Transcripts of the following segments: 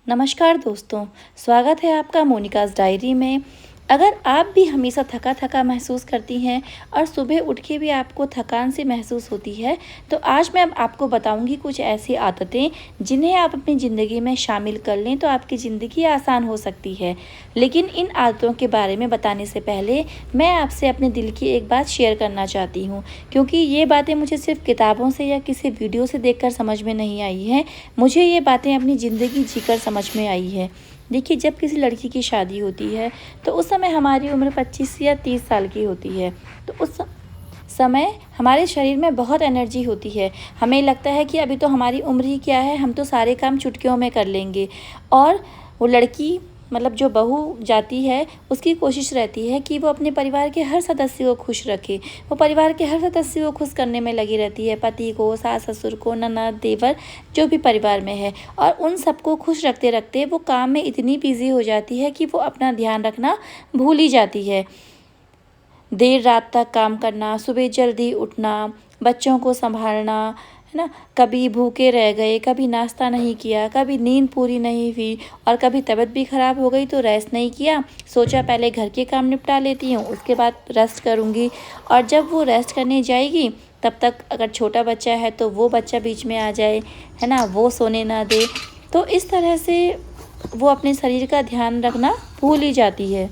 नमस्कार दोस्तों, स्वागत है आपका मोनिकाज़ डायरी में। अगर आप भी हमेशा थका-थका महसूस करती हैं और सुबह उठ के भी आपको थकान सी महसूस होती है, तो आज मैं अब आपको बताऊंगी कुछ ऐसी आदतें जिन्हें आप अपनी ज़िंदगी में शामिल कर लें तो आपकी ज़िंदगी आसान हो सकती है। लेकिन इन आदतों के बारे में बताने से पहले मैं आपसे अपने दिल की एक बात शेयर करना चाहती हूँ, क्योंकि ये बातें मुझे सिर्फ किताबों से या किसी वीडियो से देखकर समझ में नहीं आई हैं। मुझे ये बातें अपनी ज़िंदगी जीकर समझ में आई है। देखिए, जब किसी लड़की की शादी होती है तो उस समय हमारी उम्र 25 या 30 साल की होती है। तो उस समय हमारे शरीर में बहुत एनर्जी होती है। हमें लगता है कि अभी तो हमारी उम्र ही क्या है, हम तो सारे काम चुटकियों में कर लेंगे। और वो लड़की मतलब जो बहू जाती है, उसकी कोशिश रहती है कि वो अपने परिवार के हर सदस्य को खुश रखे। वो परिवार के हर सदस्य को खुश करने में लगी रहती है, पति को, सास ससुर को, ननद देवर जो भी परिवार में है। और उन सबको खुश रखते रखते वो काम में इतनी बिजी हो जाती है कि वो अपना ध्यान रखना भूल ही जाती है। देर रात तक काम करना, सुबह जल्दी उठना, बच्चों को संभालना, है ना। कभी भूखे रह गए, कभी नाश्ता नहीं किया, कभी नींद पूरी नहीं हुई और कभी तबीयत भी ख़राब हो गई तो रेस्ट नहीं किया। सोचा पहले घर के काम निपटा लेती हूँ, उसके बाद रेस्ट करूँगी। और जब वो रेस्ट करने जाएगी तब तक अगर छोटा बच्चा है तो वो बच्चा बीच में आ जाए, है ना, वो सोने ना दे। तो इस तरह से वो अपने शरीर का ध्यान रखना भूल ही जाती है।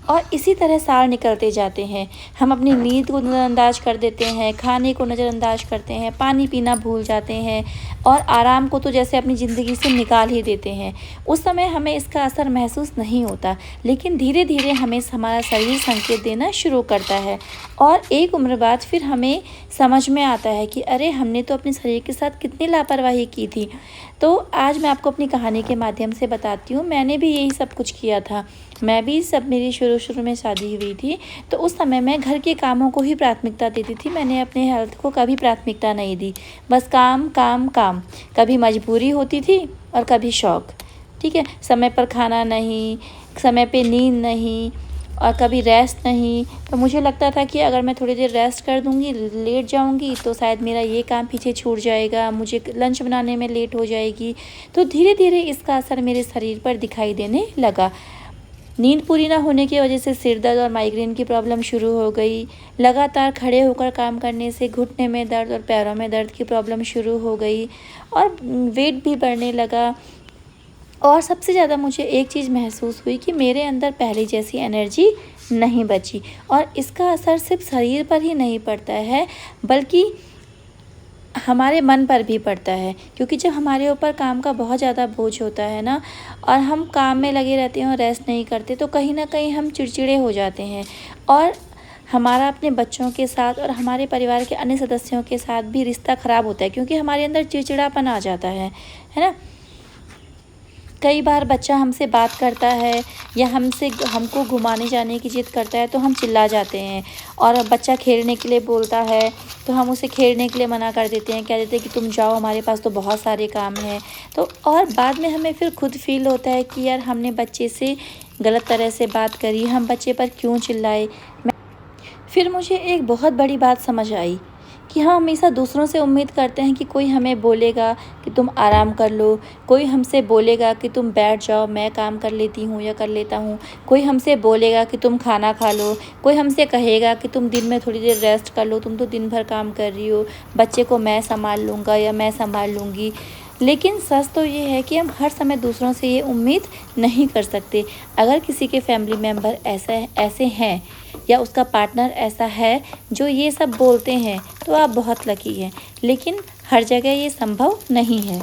और इसी तरह साल निकलते जाते हैं। हम अपनी नींद को नज़रअंदाज कर देते हैं, खाने को नज़रअंदाज करते हैं, पानी पीना भूल जाते हैं और आराम को तो जैसे अपनी ज़िंदगी से निकाल ही देते हैं। उस समय हमें इसका असर महसूस नहीं होता, लेकिन धीरे धीरे हमें हमारा शरीर संकेत देना शुरू करता है। और एक उम्र बाद फिर हमें समझ में आता है कि अरे, हमने तो अपने शरीर के साथ कितनी लापरवाही की थी। तो आज मैं आपको अपनी कहानी के माध्यम से बताती हूँ। मैंने भी यही सब कुछ किया था। मैं भी सब मेरी शुरू में शादी हुई थी, तो उस समय मैं घर के कामों को ही प्राथमिकता देती थी। मैंने अपने हेल्थ को कभी प्राथमिकता नहीं दी। बस काम काम काम। कभी मजबूरी होती थी और कभी शौक। ठीक है, समय पर खाना नहीं, समय पे नींद नहीं और कभी रेस्ट नहीं। तो मुझे लगता था कि अगर मैं थोड़ी देर रेस्ट कर दूंगी, लेट जाऊंगी, तो शायद मेरा ये काम पीछे छूट जाएगा, मुझे लंच बनाने में लेट हो जाएगी। तो धीरे धीरे इसका असर मेरे शरीर पर दिखाई देने लगा। नींद पूरी ना होने की वजह से सिर दर्द और माइग्रेन की प्रॉब्लम शुरू हो गई। लगातार खड़े होकर काम करने से घुटने में दर्द और पैरों में दर्द की प्रॉब्लम शुरू हो गई और वेट भी बढ़ने लगा। और सबसे ज़्यादा मुझे एक चीज़ महसूस हुई कि मेरे अंदर पहले जैसी एनर्जी नहीं बची। और इसका असर सिर्फ शरीर पर ही नहीं पड़ता है, बल्कि हमारे मन पर भी पड़ता है। क्योंकि जब हमारे ऊपर काम का बहुत ज़्यादा बोझ होता है ना, और हम काम में लगे रहते हैं और रेस्ट नहीं करते, तो कहीं ना कहीं हम चिड़चिड़े हो जाते हैं। और हमारा अपने बच्चों के साथ और हमारे परिवार के अन्य सदस्यों के साथ भी रिश्ता ख़राब होता है, क्योंकि हमारे अंदर चिड़चिड़ापन आ जाता है ना। कई बार बच्चा हमसे बात करता है या हमको घुमाने जाने की जिद करता है तो हम चिल्ला जाते हैं। और बच्चा खेलने के लिए बोलता है तो हम उसे खेलने के लिए मना कर देते हैं, कह देते हैं कि तुम जाओ, हमारे पास तो बहुत सारे काम हैं। तो और बाद में हमें फिर खुद फील होता है कि यार, हमने बच्चे से गलत तरह से बात करी, हम बच्चे पर क्यों चिल्लाए। फिर मुझे एक बहुत बड़ी बात समझ आई कि हम हमेशा दूसरों से उम्मीद करते हैं कि कोई हमें बोलेगा कि तुम आराम कर लो, कोई हमसे बोलेगा कि तुम बैठ जाओ, मैं काम कर लेती हूँ या कर लेता हूँ, कोई हमसे बोलेगा कि तुम खाना खा लो, कोई हमसे कहेगा कि तुम दिन में थोड़ी देर रेस्ट कर लो, तुम तो दिन भर काम कर रही हो, बच्चे को मैं संभाल लूँगा या मैं संभाल लूँगी। लेकिन सच तो ये है कि हम हर समय दूसरों से ये उम्मीद नहीं कर सकते। अगर किसी के फैमिली मेम्बर ऐसे हैं या उसका पार्टनर ऐसा है जो ये सब बोलते हैं, तो आप बहुत लकी हैं। लेकिन हर जगह ये संभव नहीं है।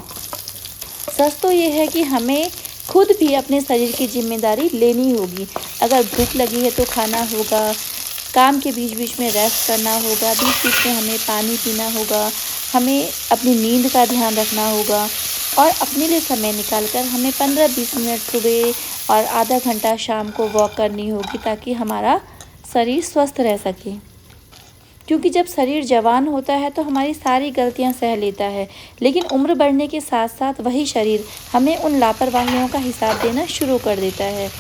सच तो ये है कि हमें खुद भी अपने शरीर की जिम्मेदारी लेनी होगी। अगर भूख लगी है तो खाना होगा, काम के बीच बीच में रेस्ट करना होगा, बीच बीच में हमें पानी पीना होगा, हमें अपनी नींद का ध्यान रखना होगा। और अपने लिए समय निकालकर हमें 15-20 मिनट सुबह और आधा घंटा शाम को वॉक करनी होगी, ताकि हमारा शरीर स्वस्थ रह सके। क्योंकि जब शरीर जवान होता है तो हमारी सारी गलतियां सह लेता है, लेकिन उम्र बढ़ने के साथ साथ वही शरीर हमें उन लापरवाहियों का हिसाब देना शुरू कर देता है।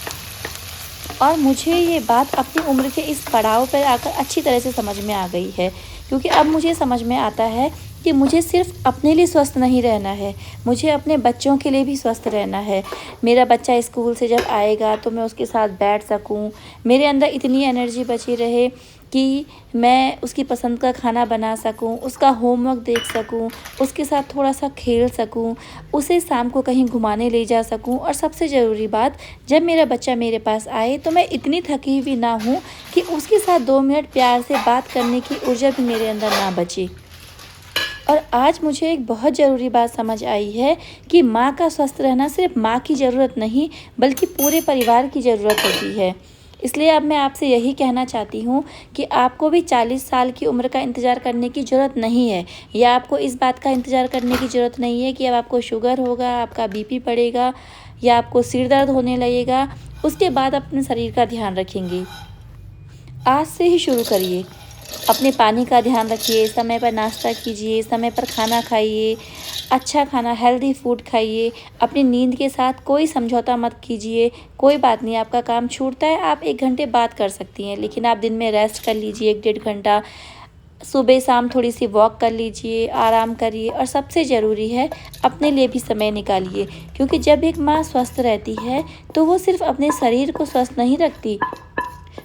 और मुझे ये बात अपनी उम्र के इस पड़ाव पर आकर अच्छी तरह से समझ में आ गई है, क्योंकि अब मुझे समझ में आता है कि मुझे सिर्फ अपने लिए स्वस्थ नहीं रहना है, मुझे अपने बच्चों के लिए भी स्वस्थ रहना है। मेरा बच्चा स्कूल से जब आएगा तो मैं उसके साथ बैठ सकूं, मेरे अंदर इतनी एनर्जी बची रहे कि मैं उसकी पसंद का खाना बना सकूं, उसका होमवर्क देख सकूं, उसके साथ थोड़ा सा खेल सकूं, उसे शाम को कहीं घुमाने ले जा सकूं। और सबसे ज़रूरी बात, जब मेरा बच्चा मेरे पास आए तो मैं इतनी थकी हुई ना हूं कि उसके साथ 2 मिनट प्यार से बात करने की ऊर्जा भी मेरे अंदर ना बचे। और आज मुझे एक बहुत ज़रूरी बात समझ आई है कि माँ का स्वस्थ रहना सिर्फ माँ की ज़रूरत नहीं, बल्कि पूरे परिवार की ज़रूरत होती है। इसलिए अब मैं आपसे यही कहना चाहती हूँ कि आपको भी 40 साल की उम्र का इंतज़ार करने की ज़रूरत नहीं है, या आपको इस बात का इंतज़ार करने की ज़रूरत नहीं है कि अब आपको शुगर होगा, आपका बीपी बढ़ेगा या आपको सिर दर्द होने लगेगा, उसके बाद अपने शरीर का ध्यान रखेंगे। आज से ही शुरू करिए। अपने पानी का ध्यान रखिए, समय पर नाश्ता कीजिए, समय पर खाना खाइए, अच्छा खाना हेल्दी फूड खाइए। अपनी नींद के साथ कोई समझौता मत कीजिए। कोई बात नहीं, आपका काम छूटता है, आप 1 घंटे बात कर सकती हैं, लेकिन आप दिन में रेस्ट कर लीजिए 1 डेढ़ घंटा। सुबह शाम थोड़ी सी वॉक कर लीजिए, आराम करिए। और सबसे ज़रूरी है, अपने लिए भी समय निकालिए, क्योंकि जब एक माँ स्वस्थ रहती है तो वो सिर्फ अपने शरीर को स्वस्थ नहीं रखती,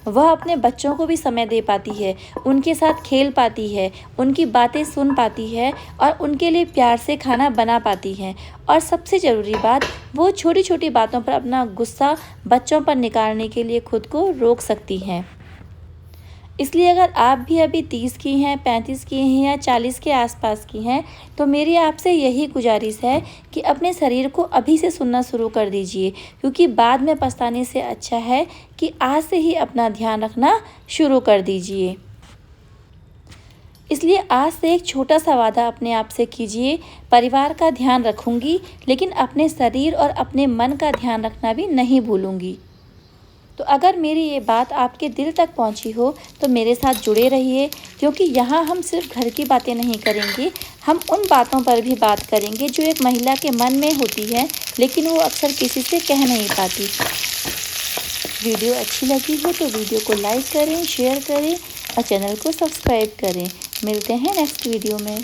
वह अपने बच्चों को भी समय दे पाती है, उनके साथ खेल पाती है, उनकी बातें सुन पाती है और उनके लिए प्यार से खाना बना पाती है। और सबसे ज़रूरी बात, वो छोटी छोटी बातों पर अपना गुस्सा बच्चों पर निकालने के लिए खुद को रोक सकती हैं। इसलिए अगर आप भी अभी 30 की हैं, 35 की हैं या 40 के आसपास की हैं, तो मेरी आपसे यही गुजारिश है कि अपने शरीर को अभी से सुनना शुरू कर दीजिए, क्योंकि बाद में पछताने से अच्छा है कि आज से ही अपना ध्यान रखना शुरू कर दीजिए। इसलिए आज से एक छोटा सा वादा अपने आप से कीजिए, परिवार का ध्यान रखूंगी, लेकिन अपने शरीर और अपने मन का ध्यान रखना भी नहीं भूलूंगी। तो अगर मेरी ये बात आपके दिल तक पहुंची हो तो मेरे साथ जुड़े रहिए, क्योंकि यहाँ हम सिर्फ घर की बातें नहीं करेंगे, हम उन बातों पर भी बात करेंगे जो एक महिला के मन में होती है, लेकिन वो अक्सर किसी से कह नहीं पाती। वीडियो अच्छी लगी हो तो वीडियो को लाइक करें, शेयर करें और चैनल को सब्सक्राइब करें। मिलते हैं नेक्स्ट वीडियो में।